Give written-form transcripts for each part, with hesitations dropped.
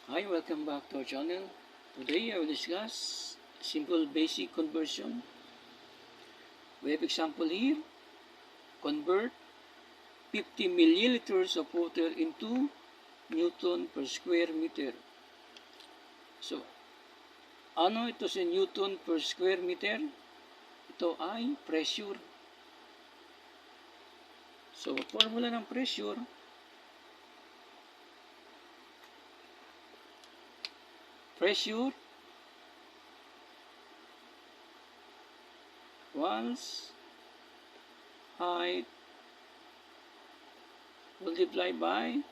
Hi, welcome back to our channel. Today I will discuss simple basic conversion. We have example here. Convert 50 milliliters of water into Newton per square meter. So, ano ito si Newton per square meter? Ito ay pressure. So, formula ng pressure, once height multiplied by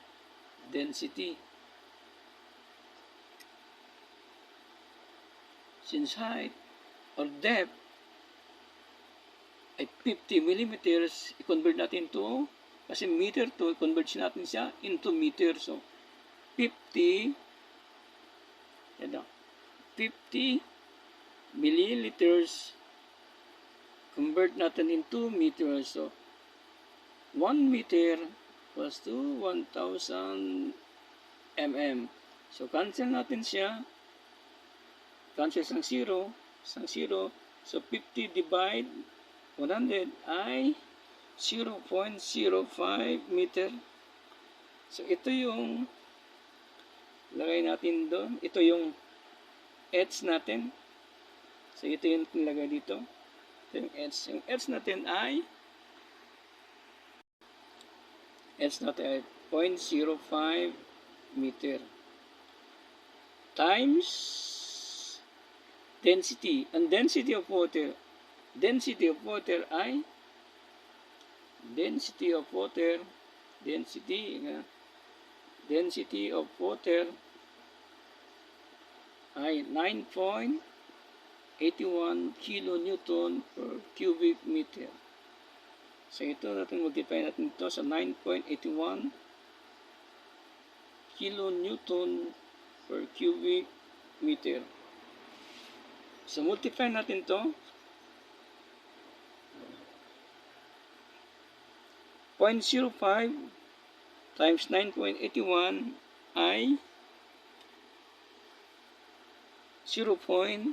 density. Since height or depth ay 50 millimeters, i-convert natin to, kasi meter to, i-convert natin siya into meter. So, 50 milliliters, convert natin into meters. So, 1 meter equals to 1,000 mm. So, cancel natin siya. Cancel isang zero. So, 50 divide 100 ay 0.05 meter. So, ito yung lagay natin doon. Ito yung edge natin. So, ito yung nilagay dito. Ito yung edge. Yung edge natin ay 0.05 meter times density. Ang density of water ay density of water ay 9.81 kilonewton per cubic meter. So ito natin multiply natin ito sa 9.81 kilonewton per cubic meter. So multiply natin ito. 0.05 times 9.81 ay 0.005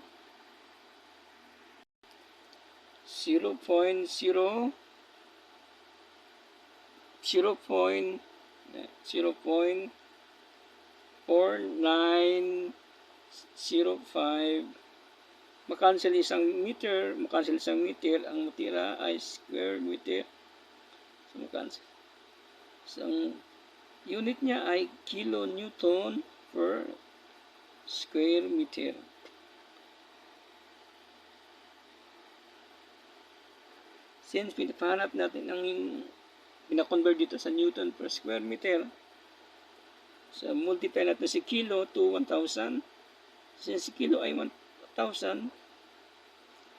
makancel isang meter, ang matira ay square meter. So makancel. Isang unit niya ay kilonewton per square meter. Since pinapahanap natin ang pina-convert dito sa Newton per square meter, so multiply natin si kilo to 1,000. Since si kilo ay 1,000,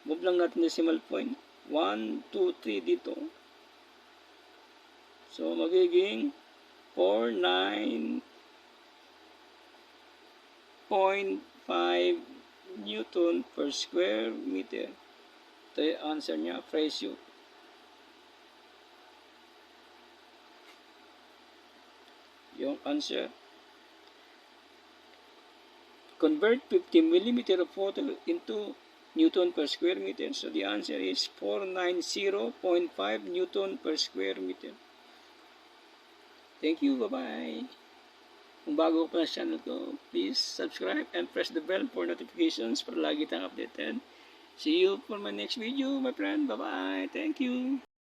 move lang natin decimal point. 1, 2, 3 dito. So magiging 49.5 Newton per square meter. Ito yung answer niya, pressure. Yung answer. Convert 50 millimeter of water into Newton per square meter. So the answer is 490.5 Newton per square meter. Thank you. Bye-bye. Kung bago pa sa channel ko, please subscribe and press the bell for notifications para lagi tayong updated. See you for my next video, my friend. Bye-bye. Thank you.